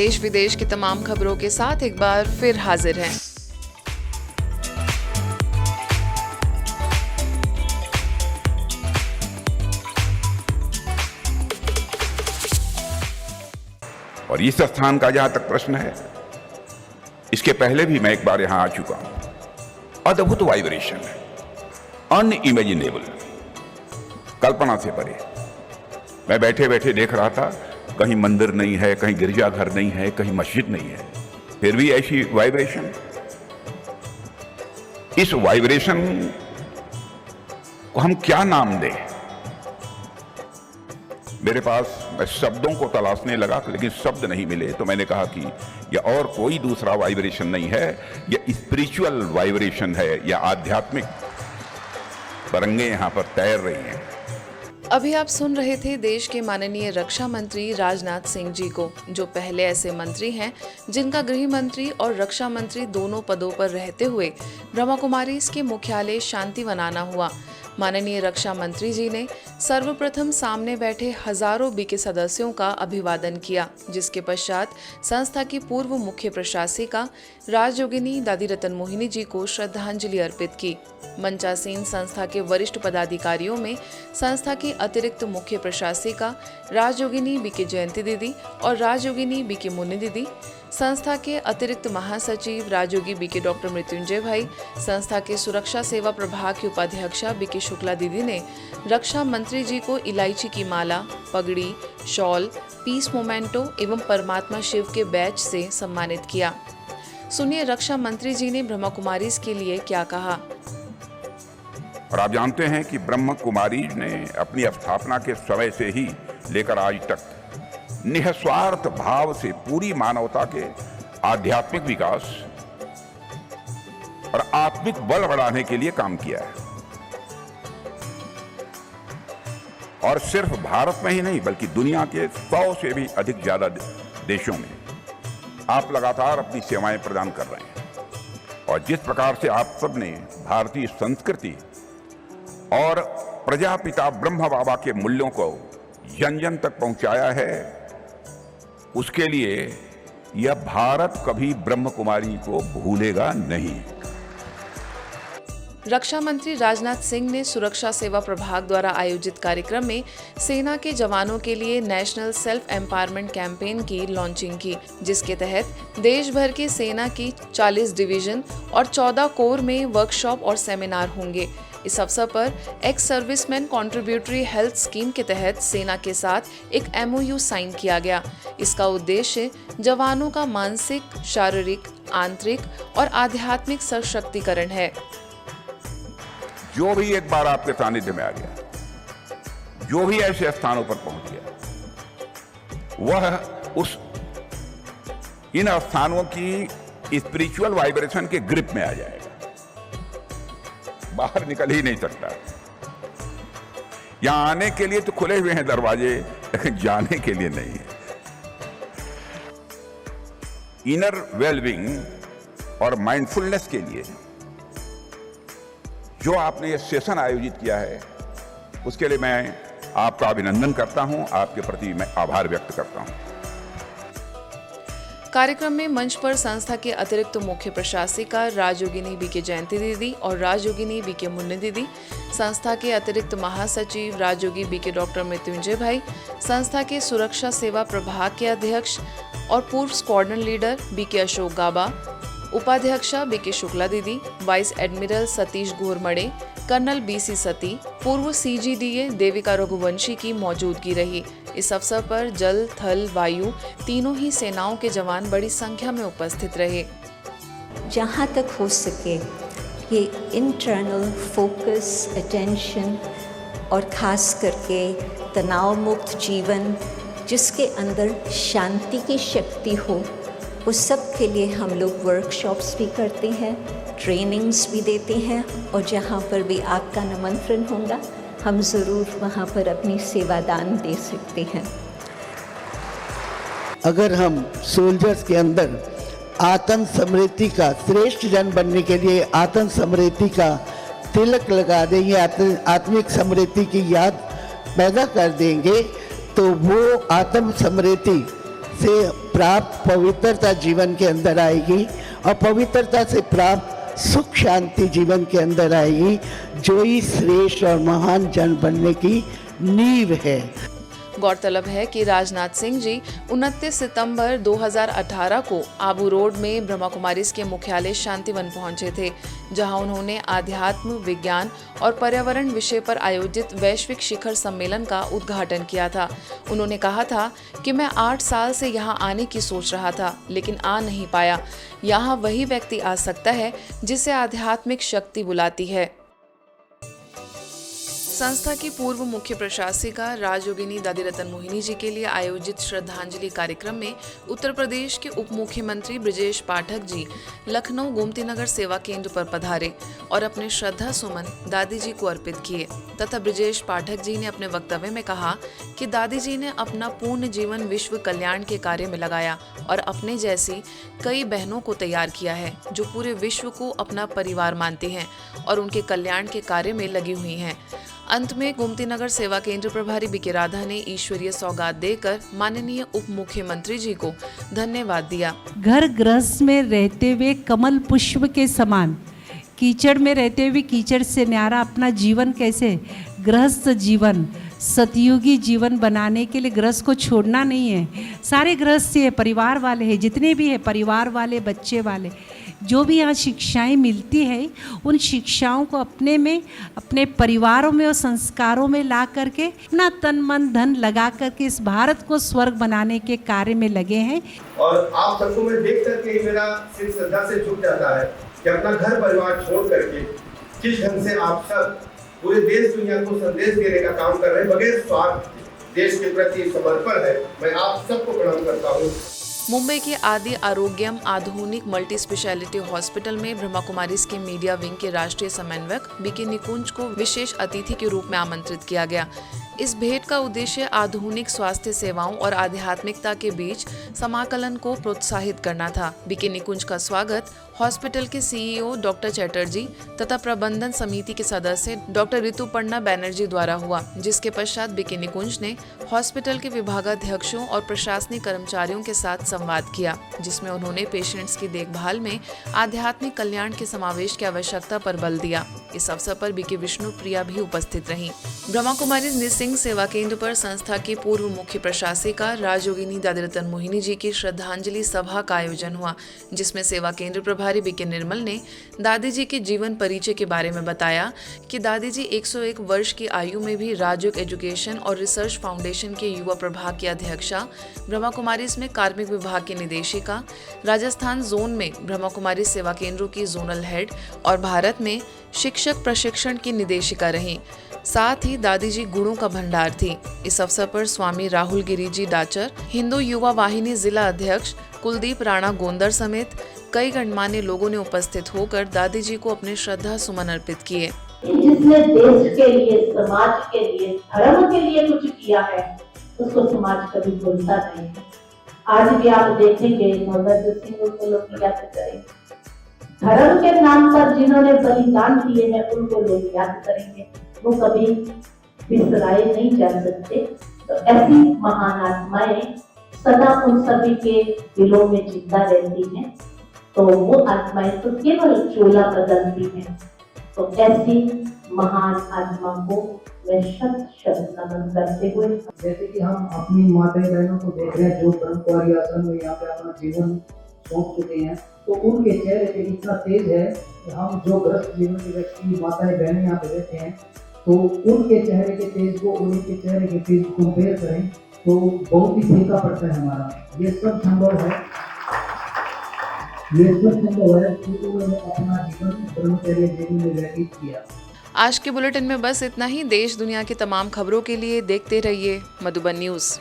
देश विदेश की तमाम खबरों के साथ एक बार फिर हाजिर हैं। और इस स्थान का जहां तक प्रश्न है, इसके पहले भी मैं एक बार यहां आ चुका हूं। अद्भुत वाइब्रेशन है, अनइमेजिनेबल, कल्पना से परे। मैं बैठे बैठे देख रहा था, कहीं मंदिर नहीं है, कहीं गिरजाघर नहीं है, कहीं मस्जिद नहीं है, फिर भी ऐसी वाइब्रेशन। इस वाइब्रेशन को हम क्या नाम दें? मेरे पास मैं शब्दों को तलाशने लगा, लेकिन शब्द नहीं मिले। तो मैंने कहा कि यह और कोई दूसरा वाइब्रेशन नहीं है, यह स्पिरिचुअल वाइब्रेशन है, यह आध्यात्मिक तरंगे यहां पर तैर रही हैं। अभी आप सुन रहे थे देश के माननीय रक्षा मंत्री राजनाथ सिंह जी को, जो पहले ऐसे मंत्री हैं जिनका गृह मंत्री और रक्षा मंत्री दोनों पदों पर रहते हुए ब्रह्मा कुमारीज के मुख्यालय शांतिवन आना हुआ। माननीय रक्षा मंत्री जी ने सर्वप्रथम सामने बैठे हजारों बीके सदस्यों का अभिवादन किया, जिसके पश्चात संस्था की पूर्व मुख्य प्रशासिका राजयोगिनी दादी रतन मोहिनी जी को श्रद्धांजलि अर्पित की। मंचासीन संस्था के वरिष्ठ पदाधिकारियों में संस्था की अतिरिक्त मुख्य प्रशासिका राजयोगिनी बीके जयंती दीदी और राजयोगिनी बीके मुन्नी दीदी, संस्था के अतिरिक्त महासचिव राजयोगी बीके डॉक्टर मृत्युंजय भाई, संस्था के सुरक्षा सेवा प्रभाग की उपाध्यक्षा बीके शुक्ला दीदी ने रक्षा मंत्री जी को इलायची की माला, पगड़ी, शॉल, पीस मोमेंटो एवं परमात्मा शिव के बैच से सम्मानित किया। सुनिए रक्षा मंत्री जी ने ब्रह्मा कुमारीज के लिए क्या कहा। और आप जानते हैं कि ब्रह्मा कुमारीज ने अपनी स्थापना के समय से ही लेकर आज तक निस्वार्थ भाव से पूरी मानवता के आध्यात्मिक विकास और आत्मिक बल बढ़ाने के लिए काम किया है। और सिर्फ भारत में ही नहीं, बल्कि दुनिया के 100 से भी अधिक ज्यादा देशों में आप लगातार अपनी सेवाएं प्रदान कर रहे हैं। और जिस प्रकार से आप सब ने भारतीय संस्कृति और प्रजापिता ब्रह्म बाबा के मूल्यों को जन जन तक पहुंचाया है, उसके लिए यह भारत कभी ब्रह्म कुमारी को भूलेगा नहीं। रक्षा मंत्री राजनाथ सिंह ने सुरक्षा सेवा प्रभाग द्वारा आयोजित कार्यक्रम में सेना के जवानों के लिए नेशनल सेल्फ एम्पावरमेंट कैंपेन की लॉन्चिंग की, जिसके तहत देश भर की सेना की 40 डिवीजन और 14 कोर में वर्कशॉप और सेमिनार होंगे। इस अवसर पर ex serviceman contributory health scheme के तहत सेना के साथ एक MOU साइन किया गया। इसका उद्देश्य जवानों का मानसिक, शारीरिक, आंतरिक और आध्यात्मिक सशक्तिकरण है। जो भी एक बार आपके सानिध्य में आ गया, जो भी ऐसे स्थानों पर पहुंच गया, वह इन स्थानों की स्पिरिचुअल वाइब्रेशन के ग्रिप में आ जाएगा, बाहर निकल ही नहीं सकता। यहां आने के लिए तो खुले हुए हैं दरवाजे, लेकिन जाने के लिए नहीं है। इनर वेलबींग और माइंडफुलनेस के लिए जो आपने ये सेशन आयोजित किया है, उसके लिए मैं आपका अभिनंदन करता हूं, आपके प्रति मैं आभार व्यक्त करता हूं। कार्यक्रम में मंच पर संस्था के अतिरिक्त मुख्य प्रशासिका राजयोगिनी बीके जयंती दीदी और राजयोगिनी बीके मुन्नी दीदी, संस्था के अतिरिक्त महासचिव राजयोगी बीके डॉक्टर मृत्युंजय भाई, संस्था के सुरक्षा सेवा प्रभाग के अध्यक्ष और पूर्व squadron leader BK Ashok Gaba, उपाध्यक्षा बीके शुक्ला दीदी, vice admiral Satish Ghormade, colonel BC Sati, पूर्व CGDA देविका रघुवंशी की मौजूदगी रही। इस अवसर पर जल, थल, वायु तीनों ही सेनाओं के जवान बड़ी संख्या में उपस्थित रहे। जहाँ तक हो सके ये इंटरनल फोकस, अटेंशन और ख़ास करके तनाव मुक्त जीवन, जिसके अंदर शांति की शक्ति हो, उस सब के लिए हम लोग वर्कशॉप्स भी करते हैं, ट्रेनिंग्स भी देते हैं। और जहाँ पर भी आपका निमंत्रण होगा, हम ज़रूर वहाँ पर अपनी सेवादान दे सकते हैं। अगर हम सोल्जर्स के अंदर आत्म समृद्धि का, श्रेष्ठ जन बनने के लिए आत्म समृद्धि का तिलक लगा देंगे, आत्मिक समृद्धि की याद पैदा कर देंगे, तो वो आत्म समृद्धि से प्राप्त पवित्रता जीवन के अंदर आएगी और पवित्रता से प्राप्त सुख शांति जीवन के अंदर आएगी, जो ही श्रेष्ठ और महान जन बनने की नींव है। गौरतलब है कि राजनाथ सिंह जी 29 सितंबर 2018 को आबू रोड में ब्रह्मा कुमारीज के मुख्यालय शांतिवन पहुंचे थे, जहां उन्होंने आध्यात्म, विज्ञान और पर्यावरण विषय पर आयोजित वैश्विक शिखर सम्मेलन का उद्घाटन किया था। उन्होंने कहा था कि मैं 8 साल से यहां आने की सोच रहा था, लेकिन आ नहीं पाया। यहां वही व्यक्ति आ सकता है जिसे आध्यात्मिक शक्ति बुलाती है। संस्था की पूर्व मुख्य प्रशासिका राजयोगिनी दादी रतन मोहिनी जी के लिए आयोजित श्रद्धांजलि कार्यक्रम में उत्तर प्रदेश के उप मुख्यमंत्री ब्रजेश पाठक जी लखनऊ गोमती नगर सेवा केंद्र पर पधारे और अपने श्रद्धा सुमन दादी जी को अर्पित किए तथा ब्रजेश पाठक जी ने अपने वक्तव्य में कहा कि दादी जी ने अपना पूर्ण जीवन विश्व कल्याण के कार्य में लगाया और अपने जैसी कई बहनों को तैयार किया है जो पूरे विश्व को अपना परिवार मानती हैं और उनके कल्याण के कार्य में लगी हुई हैं। अंत में गोमती नगर सेवा केंद्र प्रभारी बीके राधा ने ईश्वरीय सौगात देकर माननीय उप मुख्यमंत्री जी को धन्यवाद दिया। घर गृहस्थ में रहते हुए कमल पुष्प के समान, कीचड़ में रहते हुए कीचड़ से न्यारा अपना जीवन कैसे गृहस्थ जीवन सतयुगी जीवन बनाने के लिए गृहस्थ को छोड़ना नहीं है। सारे गृहस्थ है, परिवार वाले हैं, जितने भी हैं परिवार वाले, बच्चे वाले, जो भी यहाँ शिक्षाएं मिलती है उन शिक्षाओं को अपने में, अपने परिवारों में और संस्कारों में ला करके अपना तन मन धन लगा करके इस भारत को स्वर्ग बनाने के कार्य में लगे हैं। और आप सबको मैं देख करके मेरा सिर श्रद्धा से झुक जाता है कि अपना घर परिवार छोड़ करके किस ढंग से आप सब पूरे देश दुनिया को संदेश देने का काम कर रहे हैं बगैर स्वार्थ, देश के प्रति समर्पण है। मैं आप सबको प्रणाम करता हूँ। मुंबई के आदि आरोग्यम आधुनिक मल्टी स्पेशलिटी हॉस्पिटल में ब्रह्मा कुमारीज के मीडिया विंग के राष्ट्रीय समन्वयक बीके निकुंज को विशेष अतिथि के रूप में आमंत्रित किया गया। इस भेंट का उद्देश्य आधुनिक स्वास्थ्य सेवाओं और आध्यात्मिकता के बीच समाकलन को प्रोत्साहित करना था। बीके निकुंज का स्वागत हॉस्पिटल के सीईओ डॉक्टर चैटर्जी तथा प्रबंधन समिति के सदस्य डॉक्टर ऋतुपर्णा बैनर्जी द्वारा हुआ, जिसके पश्चात बीके निकुंज ने हॉस्पिटल के विभागाध्यक्षों और प्रशासनिक कर्मचारियों के साथ संवाद किया, जिसमें उन्होंने पेशेंट्स की देखभाल में आध्यात्मिक कल्याण के समावेश की आवश्यकता पर बल दिया। इस अवसर पर बीके विष्णु प्रिया भी उपस्थित रहीं। ब्रह्मा कुमारीज निसिंग सेवा केंद्र पर संस्था की पूर्व मुख्य प्रशासिका राजयोगिनी दादी रतन मोहिनी जी की श्रद्धांजलि सभा का आयोजन हुआ, जिसमें सेवा केंद्र प्रभारी बीके निर्मल ने दादी जी के जीवन परिचय के बारे में बताया कि दादी जी 101 वर्ष की आयु में भी राजयोग एजुकेशन और रिसर्च फाउंडेशन के युवा प्रभाग की अध्यक्षा, ब्रह्मा कुमारीज में कार्मिक विभाग की निदेशिका, राजस्थान जोन में ब्रह्मा कुमारीज सेवा केंद्रों की जोनल हेड और भारत में शिक्षक प्रशिक्षण की निदेशिका रहीं। साथ ही दादी जी गुणों का भंडार थी। इस अवसर पर स्वामी राहुल गिरी जी डाचर, हिंदू युवा वाहिनी जिला अध्यक्ष कुलदीप राणा गोंदर समेत कई गणमान्य लोगों ने उपस्थित होकर दादी जी को अपने श्रद्धा सुमन अर्पित किए। जिसने देश के लिए, समाज के लिए, धर्म के लिए कुछ किया है उसको समाज कभी भूलता नहीं है। आज भी आप देखेंगे नवदत्त सिंह को लोग याद करेंगे, धर्म के नाम पर जिन्होंने बलिदान दिए हैं उनको लोग याद करेंगे, वो कभी बिसराए नहीं जा सकते। तो ऐसी महान आत्माएं सदा उन सभी के दिलों में जिंदा रहती हैं। तो वो आत्माएं तो केवल चोला बदलती हैं। तो ऐसी महान आत्मा को मैं शत शत नमन करते हुए, जैसे कि हम अपनी माताएं बहनों को देख रहे हैं जो ब्रह्म कुमारी आश्रम में यहाँ पे अपना जीवन सौंप चुके हैं, तो उनके चेहरे पे इतना तेज है कि हम जो ग्रस्त जीवन के व्यक्ति माताएं बहनें यहाँ पे रहते हैं, तो उनके चेहरे के तेज को और उनके चेहरे के तेज को कंपेयर करें तो बहुत ही फीका पड़ता है हमारा। ये सब संभव है, ये सब संभव है कि उन्होंने अपना जीवन ब्रह्मचर्य जीवन में व्यतीत किया। आज के बुलेटिन में बस इतना ही। देश दुनिया की तमाम खबरों के लिए देखते रहिए मधुबन न्यूज़।